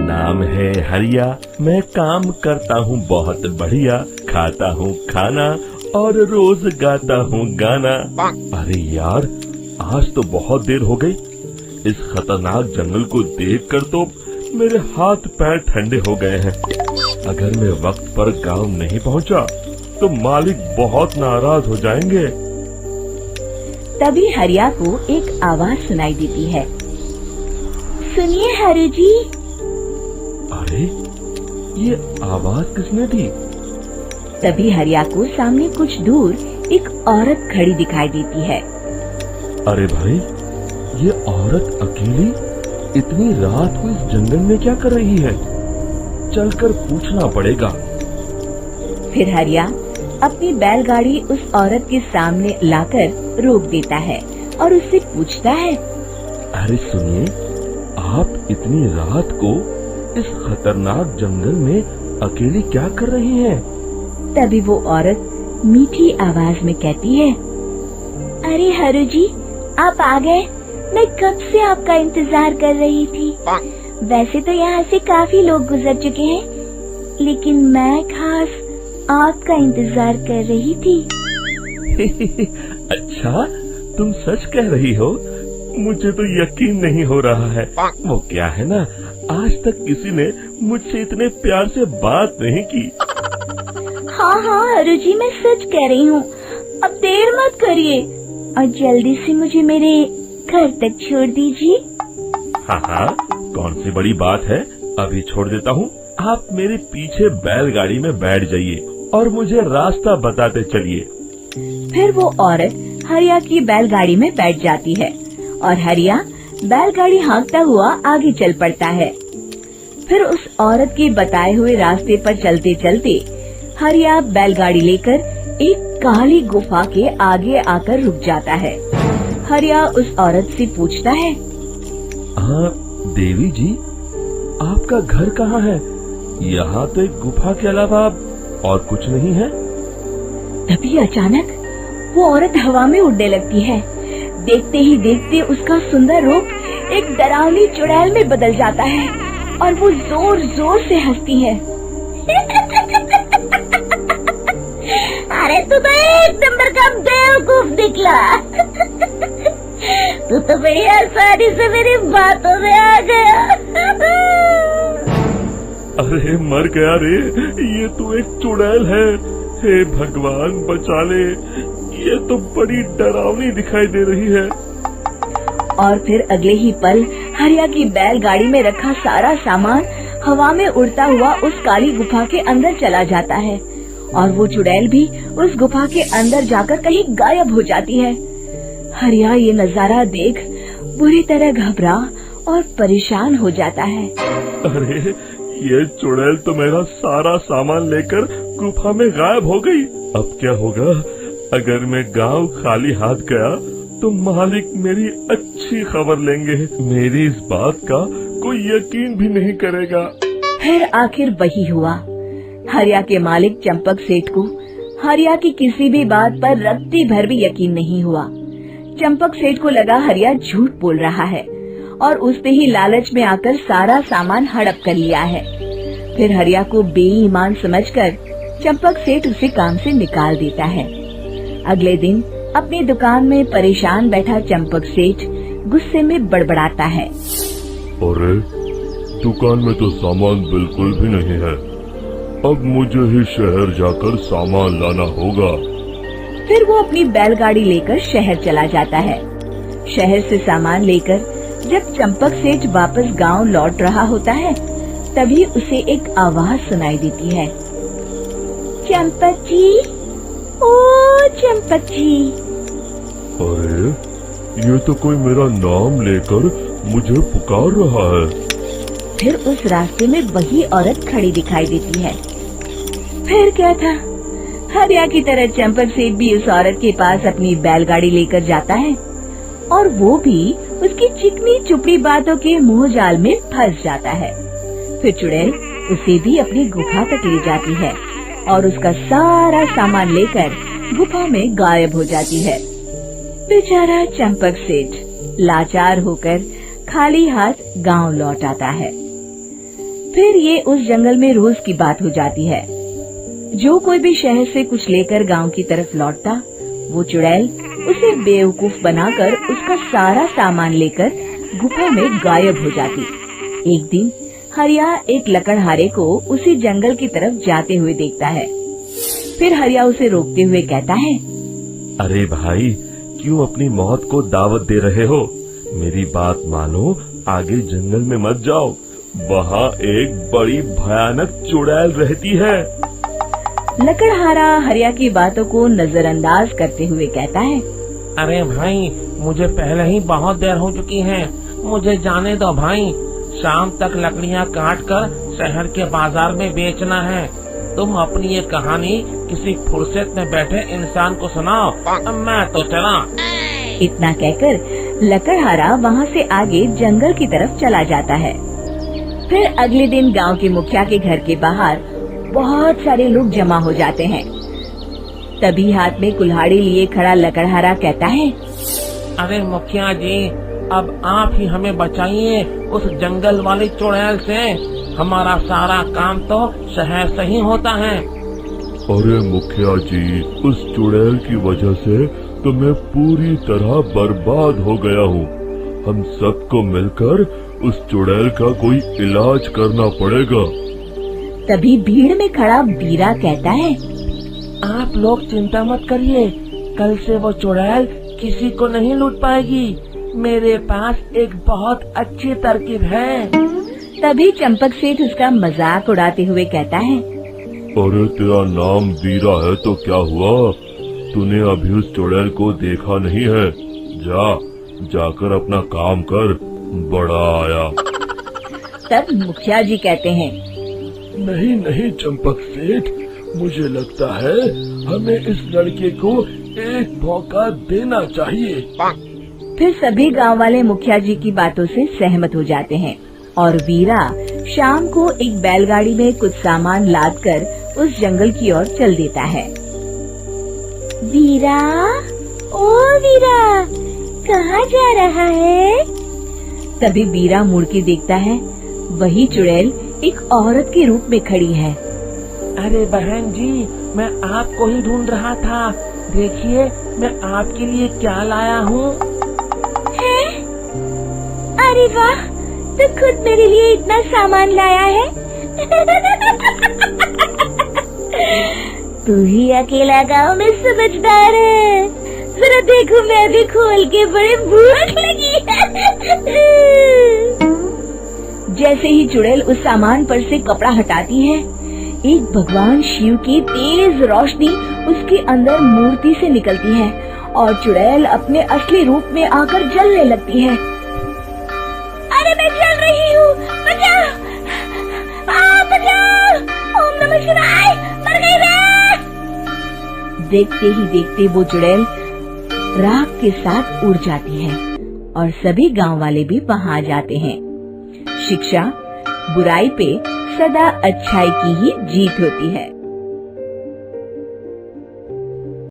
नाम है हरिया, मैं काम करता हूँ बहुत बढ़िया, खाता हूँ खाना और रोज गाता हूँ गाना। अरे यार, आज तो बहुत देर हो गई। इस खतरनाक जंगल को देखकर तो मेरे हाथ पैर ठंडे हो गए हैं। अगर मैं वक्त पर गांव नहीं पहुंचा तो मालिक बहुत नाराज हो जाएंगे। तभी हरिया को एक आवाज सुनाई देती है। सुनिए हरु जी। अरे, ये आवाज किसने दी? तभी हरिया को सामने कुछ दूर एक औरत खड़ी दिखाई देती है। अरे भाई, ये औरत अकेली इतनी रात को इस जंगल में क्या कर रही है? चलकर पूछना पड़ेगा। फिर हरिया अपनी बैलगाड़ी उस औरत के सामने लाकर रोक देता है और उससे पूछता है। अरे सुनिए, आप इतनी रात को इस खतरनाक जंगल में अकेली क्या कर रही हैं? तभी वो औरत मीठी आवाज में कहती है। अरे हरु जी, आप आ गए। मैं कब से आपका इंतजार कर रही थी। वैसे तो यहाँ से काफी लोग गुजर चुके हैं, लेकिन मैं खास आपका इंतजार कर रही थी। अच्छा, तुम सच कह रही हो? मुझे तो यकीन नहीं हो रहा है। वो क्या है ना, आज तक किसी ने मुझसे इतने प्यार से बात नहीं की। हाँ हाँ हरु जी, मैं सच कह रही हूँ। अब देर मत करिए और जल्दी से मुझे मेरे घर तक छोड़ दीजिए। हाँ हाँ, कौन सी बड़ी बात है, अभी छोड़ देता हूँ। आप मेरे पीछे बैलगाड़ी में बैठ जाइए और मुझे रास्ता बताते चलिए। फिर वो औरत हरिया की बैलगाड़ी में बैठ जाती है और हरिया बैलगाड़ी हाँकता हुआ आगे चल पड़ता है। फिर उस औरत के बताए हुए रास्ते पर चलते चलते हरिया बैलगाड़ी लेकर एक काली गुफा के आगे आकर रुक जाता है। हरिया उस औरत से पूछता है। हाँ देवी जी, आपका घर कहाँ है? यहाँ तो एक गुफा के अलावा और कुछ नहीं है। तभी अचानक वो औरत हवा में उड़ने लगती है। देखते ही देखते उसका सुंदर रूप एक डरावनी चुड़ैल में बदल जाता है और वो जोर जोर से हंसती है। अरे तू तो एक नंबर का बेवकूफ निकला। तू तो बड़ी आसानी से मेरी बातों में आ गया। अरे मर गया रे, ये तो एक चुड़ैल है। हे भगवान बचा ले, ये तो बड़ी डरावनी दिखाई दे रही है। और फिर अगले ही पल हरिया की बैलगाड़ी में रखा सारा सामान हवा में उड़ता हुआ उस काली गुफा के अंदर चला जाता है और वो चुड़ैल भी उस गुफा के अंदर जाकर कहीं गायब हो जाती है। हरिया ये नजारा देख बुरी तरह घबरा और परेशान हो जाता है। अरे, ये चुड़ैल तो मेरा सारा सामान लेकर गुफा में गायब हो गई। अब क्या होगा? अगर मैं गांव खाली हाथ गया तो मालिक मेरी अच्छी खबर लेंगे। मेरी इस बात का कोई यकीन भी नहीं करेगा। फिर आखिर वही हुआ। हरिया के मालिक चंपक सेठ को हरिया की किसी भी बात पर रत्ती भर भी यकीन नहीं हुआ। चंपक सेठ को लगा हरिया झूठ बोल रहा है और उसने ही लालच में आकर सारा सामान हड़प कर लिया है। फिर हरिया को बेईमान समझकर चंपक सेठ उसे काम से निकाल देता है। अगले दिन अपनी दुकान में परेशान बैठा चंपक सेठ गुस्से में बड़बड़ाता है। अरे, दुकान में तो सामान बिल्कुल भी नहीं है। अब मुझे ही शहर जाकर सामान लाना होगा। फिर वो अपनी बैलगाड़ी लेकर शहर चला जाता है। शहर से सामान लेकर जब चंपक सेठ वापस गांव लौट रहा होता है, तभी उसे एक आवाज सुनाई देती है। चंपक जी, ओ चंपक जी। अरे, ये तो कोई मेरा नाम लेकर मुझे पुकार रहा है। फिर उस रास्ते में वही औरत खड़ी दिखाई देती है। फिर क्या था, हरिया की तरह चंपक सेठ भी उस औरत के पास अपनी बैलगाड़ी लेकर जाता है और वो भी उसकी चिकनी चुपड़ी बातों के मोह जाल में फंस जाता है। फिर चुड़ैल उसे भी अपनी गुफा तक ले जाती है और उसका सारा सामान लेकर गुफा में गायब हो जाती है। बेचारा चंपक सेठ लाचार होकर खाली हाथ गांव लौट आता है। फिर ये उस जंगल में रोज की बात हो जाती है। जो कोई भी शहर से कुछ लेकर गांव की तरफ लौटता, वो चुड़ैल उसे बेवकूफ बनाकर उसका सारा सामान लेकर गुफा में गायब हो जाती। एक दिन हरिया एक लकड़हारे को उसी जंगल की तरफ जाते हुए देखता है। फिर हरिया उसे रोकते हुए कहता है, अरे भाई, क्यों अपनी मौत को दावत दे रहे हो? मेरी बात मानो, आगे जंगल में मत जाओ, वहाँ एक बड़ी भयानक चुड़ैल रहती है। लकड़हारा हरिया की बातों को नजरअंदाज करते हुए कहता है, अरे भाई, मुझे पहले ही बहुत देर हो चुकी है, मुझे जाने दो भाई। शाम तक लकड़ियाँ काट कर शहर के बाजार में बेचना है। तुम अपनी ये कहानी किसी फुर्सत में बैठे इंसान को सुनाओ, मैं तो चला। इतना कहकर लकड़हारा वहाँ से आगे जंगल की तरफ चला जाता है। फिर अगले दिन गांव के मुखिया के घर के बाहर बहुत सारे लोग जमा हो जाते हैं। तभी हाथ में कुल्हाड़ी लिए खड़ा लकड़हारा कहता है, अरे मुखिया जी, अब आप ही हमें बचाइए उस जंगल वाली चुड़ैल से। हमारा सारा काम तो शहर से ही होता है। अरे मुखिया जी, उस चुड़ैल की वजह से तो मैं पूरी तरह बर्बाद हो गया हूँ। हम सबको मिलकर उस चुड़ैल का कोई इलाज करना पड़ेगा। तभी भीड़ में खड़ा बीरा कहता है, आप लोग चिंता मत करिए, कल से वो चुड़ैल किसी को नहीं लूट पाएगी। मेरे पास एक बहुत अच्छी तरकीब है। तभी चंपक सेठ उसका मजाक उड़ाते हुए कहता है, अरे तेरा नाम वीरा है तो क्या हुआ? तूने अभी उस चुड़ैल को देखा नहीं है? जाकर अपना काम कर, बड़ा आया। तब मुखिया जी कहते हैं, नहीं नहीं चंपक सेठ, मुझे लगता है हमें इस लड़के को एक मौका देना चाहिए। फिर सभी गांव वाले मुखिया जी की बातों से सहमत हो जाते हैं और वीरा शाम को एक बैलगाड़ी में कुछ सामान लादकर उस जंगल की ओर चल देता है। वीरा, ओ वीरा, कहाँ जा रहा है? तभी वीरा मुड़ के देखता है, वही चुड़ैल एक औरत के रूप में खड़ी है। अरे बहन जी, मैं आपको ही ढूंढ रहा था। देखिए, मैं आपके लिए क्या लाया हूँ। अरे वाह, तो खुद मेरे लिए इतना सामान लाया है। तू ही अकेला गांव में समझदार है। जरा देखो, मैं भी खोल के बड़े भूख लगी है। जैसे ही चुड़ैल उस सामान पर से कपड़ा हटाती है, एक भगवान शिव की तेज रोशनी उसके अंदर मूर्ति से निकलती है और चुड़ैल अपने असली रूप में आकर जलने लगती है। अरे मैं जल रही हूँ, बचाओ! बचाओ! ओम नमः शिवाय, मर गई मैं! देखते ही देखते वो चुड़ैल राख के साथ उड़ जाती है और सभी गांव वाले भी वहां आ जाते हैं। शिक्षा बुराई पे सदा अच्छाई की ही जीत होती है।